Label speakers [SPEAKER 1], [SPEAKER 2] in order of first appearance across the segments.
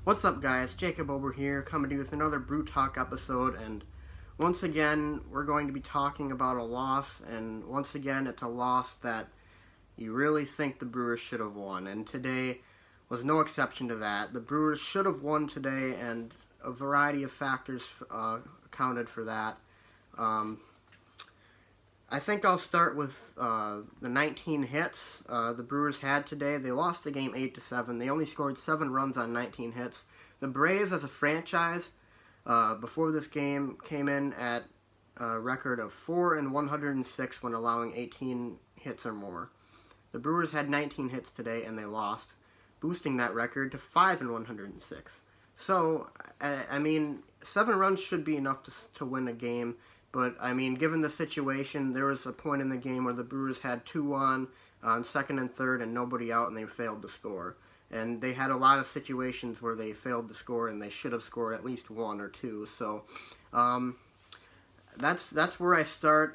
[SPEAKER 1] What's up, guys? Jacob Ober here, coming to you with another BrewTalk episode, and once again, we're going to be talking about a loss, and once again, it's a loss that you really think the Brewers should have won, and today was no exception to that. The Brewers should have won today, and a variety of factors accounted for that. I think I'll start with the 19 hits the Brewers had today. They lost the game 8-7. They only scored 7 runs on 19 hits. The Braves, as a franchise, before this game, came in at a record of 4-106 when allowing 18 hits or more. The Brewers had 19 hits today, and they lost, boosting that record to 5-106. So, I mean, 7 runs should be enough to win a game. But, I mean, given the situation, there was a point in the game where the Brewers had 2 on second and third and nobody out, and they failed to score. And they had a lot of situations where they failed to score, and they should have scored at least 1 or 2. So, that's where I start.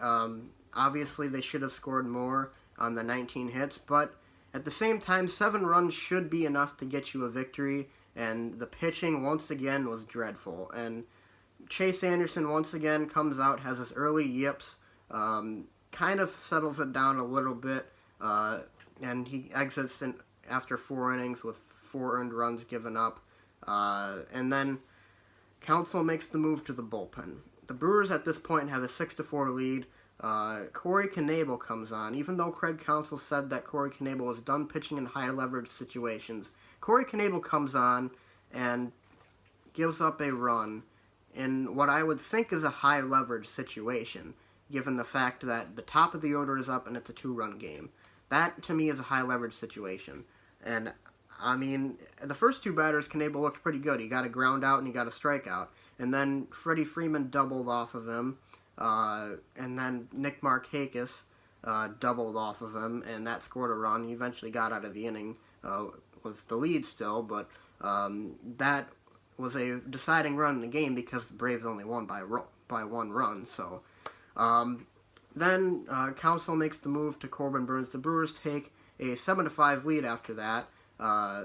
[SPEAKER 1] Obviously, they should have scored more on the 19 hits, but at the same time, 7 runs should be enough to get you a victory, and the pitching, once again, was dreadful. And Chase Anderson once again comes out, has his early yips, kind of settles it down a little bit, and he exits after 4 innings with 4 earned runs given up, and then Counsell makes the move to the bullpen. The Brewers at this point have a 6-4 lead. Corey Knebel comes on. Even though Craig Counsell said that Corey Knebel was done pitching in high leverage situations, Corey Knebel comes on and gives up a run in what I would think is a high leverage situation, given the fact that the top of the order is up and it's a 2-run game. That, to me, is a high leverage situation. And, I mean, the first 2 batters, Knebel looked pretty good. He got a ground out and he got a strikeout. And then Freddie Freeman doubled off of him, and then Nick Markakis doubled off of him, and that scored a run. He eventually got out of the inning with the lead still, but that was a deciding run in the game because the Braves only won by 1 run. So then Counsell makes the move to Corbin Burnes. The Brewers take a 7-5 lead after that.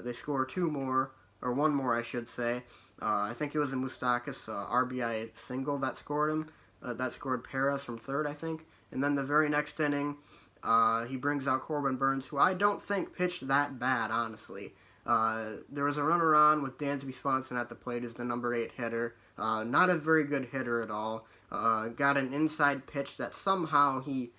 [SPEAKER 1] They score 2 more, or 1 more, I should say. I think it was a Moustakas RBI single that scored him. That scored Perez from third, I think. And then the very next inning, he brings out Corbin Burnes, who I don't think pitched that bad, honestly. There was a runner on with Dansby Swanson at the plate as the number 8 hitter. Not a very good hitter at all. Got an inside pitch that somehow he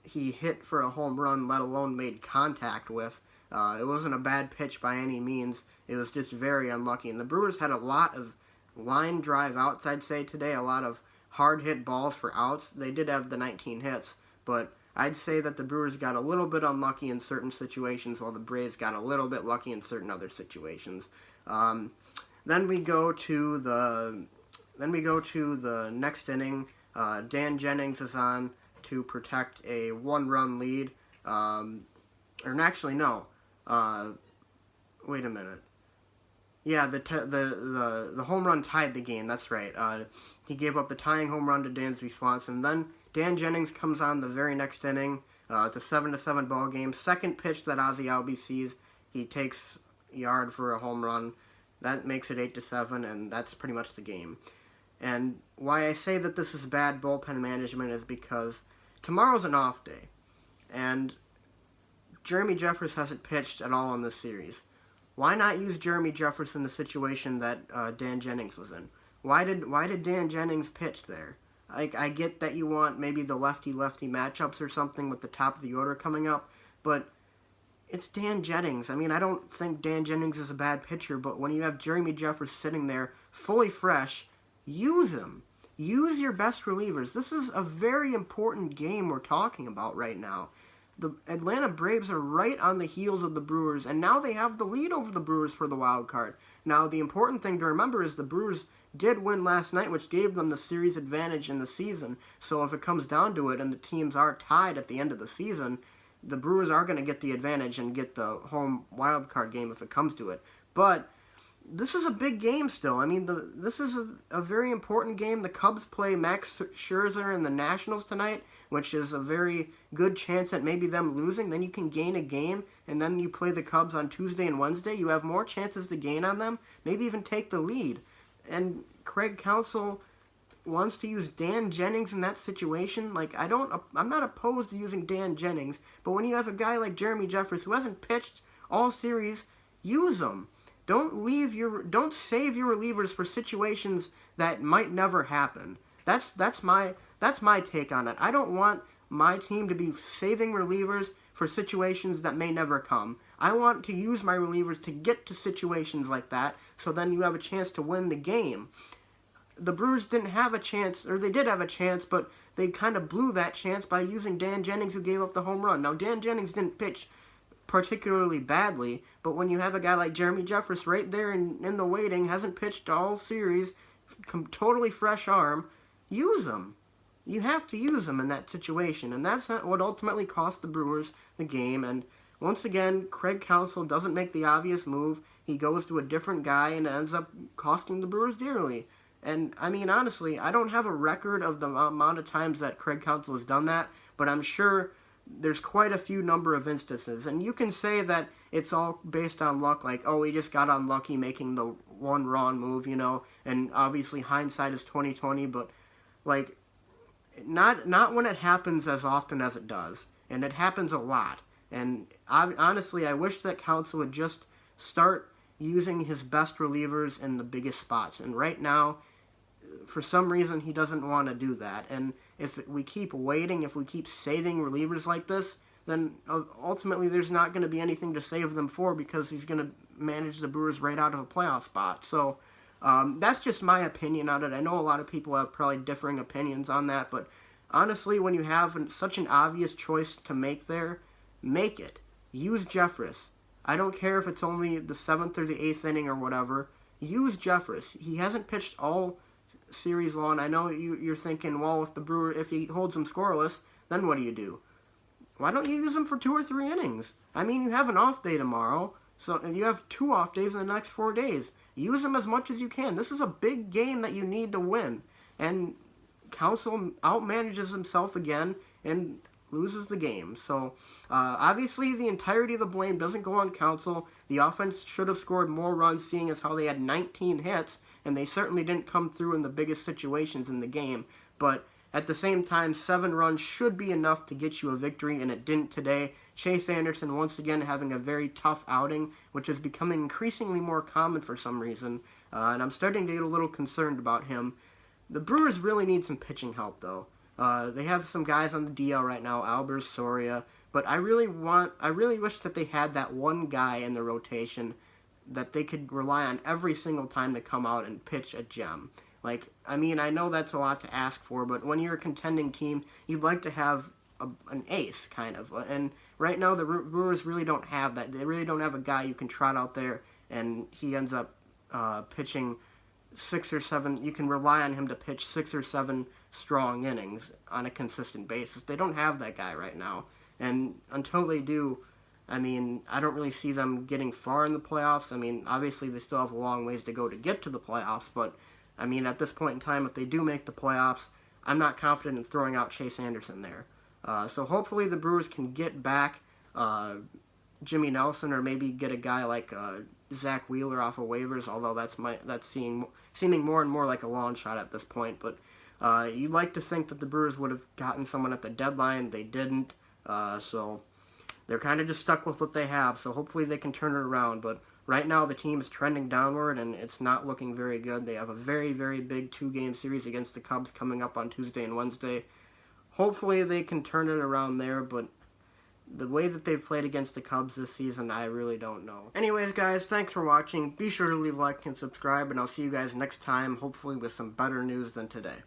[SPEAKER 1] hit for a home run, let alone made contact with. It wasn't a bad pitch by any means. It was just very unlucky. And the Brewers had a lot of line drive outs, I'd say, today. A lot of hard hit balls for outs. They did have the 19 hits, but I'd say that the Brewers got a little bit unlucky in certain situations, while the Braves got a little bit lucky in certain other situations. Then we go to the next inning. Dan Jennings is on to protect a 1-run lead. Wait a minute. Yeah, the home run tied the game. That's right. He gave up the tying home run to Dansby Swanson. Then Dan Jennings comes on the very next inning. It's a 7-7 ball game. Second pitch that Ozzie Albies sees, he takes a yard for a home run. That makes it 8-7, and that's pretty much the game. And why I say that this is bad bullpen management is because tomorrow's an off day, and Jeremy Jeffress hasn't pitched at all in this series. Why not use Jeremy Jeffress in the situation that Dan Jennings was in? Why did Dan Jennings pitch there? I get that you want maybe the lefty-lefty matchups or something with the top of the order coming up, but it's Dan Jennings. I mean, I don't think Dan Jennings is a bad pitcher, but when you have Jeremy Jeffress sitting there fully fresh, use him. Use your best relievers. This is a very important game we're talking about right now. The Atlanta Braves are right on the heels of the Brewers, and now they have the lead over the Brewers for the wild card. Now, the important thing to remember is the Brewers did win last night, which gave them the series advantage in the season. So if it comes down to it and the teams are tied at the end of the season, the Brewers are going to get the advantage and get the home wild card game if it comes to it. But this is a big game still. I mean, this is a very important game. The Cubs play Max Scherzer and the Nationals tonight, which is a very good chance at maybe them losing. Then you can gain a game, and then you play the Cubs on Tuesday and Wednesday. You have more chances to gain on them, maybe even take the lead. And Craig Counsell wants to use Dan Jennings in that situation. Like, I'm not opposed to using Dan Jennings, but when you have a guy like Jeremy Jeffress who hasn't pitched all series, use him. Don't save your relievers for situations that might never happen. That's my take on it. I don't want my team to be saving relievers for situations that may never come. I want to use my relievers to get to situations like that, so then you have a chance to win the game. The Brewers didn't have a chance, or they did have a chance, but they kind of blew that chance by using Dan Jennings, who gave up the home run. Now, Dan Jennings didn't pitch particularly badly, but when you have a guy like Jeremy Jeffress right there in the waiting, hasn't pitched all series, totally fresh arm, use him. You have to use him in that situation, and that's not what ultimately cost the Brewers the game. And once again, Craig Counsell doesn't make the obvious move. He goes to a different guy and ends up costing the Brewers dearly. And, I mean, honestly, I don't have a record of the amount of times that Craig Counsell has done that, but I'm sure there's quite a few number of instances. And you can say that it's all based on luck, like, oh, he just got unlucky making the one wrong move, you know, and obviously hindsight is 20/20, but, like, not when it happens as often as it does. And it happens a lot. And honestly, I wish that Counsell would just start using his best relievers in the biggest spots. And right now, for some reason, he doesn't want to do that. And if we keep waiting, if we keep saving relievers like this, then ultimately there's not going to be anything to save them for, because he's going to manage the Brewers right out of a playoff spot. So that's just my opinion on it. I know a lot of people have probably differing opinions on that, but honestly, when you have such an obvious choice to make there, make it. Use Jeffress. I don't care if it's only the 7th or the 8th inning or whatever. Use Jeffress. He hasn't pitched all series long. I know you're thinking, well, if he holds them scoreless, then what do you do? Why don't you use him for 2 or 3 innings? I mean, you have an off day tomorrow, so you have 2 off days in the next 4 days. Use him as much as you can. This is a big game that you need to win. And Counsell outmanages himself again and loses the game. So, obviously, the entirety of the blame doesn't go on Counsell. The offense should have scored more runs, seeing as how they had 19 hits, and they certainly didn't come through in the biggest situations in the game. But at the same time, 7 runs should be enough to get you a victory, and it didn't today. Chase Anderson once again having a very tough outing, which is becoming increasingly more common for some reason, and I'm starting to get a little concerned about him. The Brewers really need some pitching help, though. They have some guys on the DL right now, OberSports, but I really wish that they had that one guy in the rotation that they could rely on every single time to come out and pitch a gem. Like, I mean, I know that's a lot to ask for, but when you're a contending team, you'd like to have an ace, kind of. And right now, the Brewers really don't have that. They really don't have a guy you can trot out there, and he ends up pitching 6 or 7. You can rely on him to pitch 6 or 7 strong innings on a consistent basis. They don't have that guy right now. And until they do, I mean, I don't really see them getting far in the playoffs. I mean, obviously, they still have a long ways to go to get to the playoffs, but I mean, at this point in time, if they do make the playoffs, I'm not confident in throwing out Chase Anderson there. So hopefully the Brewers can get back Jimmy Nelson, or maybe get a guy like Zach Wheeler off of waivers, although that's seeming more and more like a long shot at this point. But you'd like to think that the Brewers would have gotten someone at the deadline. They didn't, so they're kind of just stuck with what they have. So hopefully they can turn it around, but right now, the team is trending downward, and it's not looking very good. They have a very, very big 2-game series against the Cubs coming up on Tuesday and Wednesday. Hopefully, they can turn it around there, but the way that they've played against the Cubs this season, I really don't know. Anyways, guys, thanks for watching. Be sure to leave a like and subscribe, and I'll see you guys next time, hopefully with some better news than today.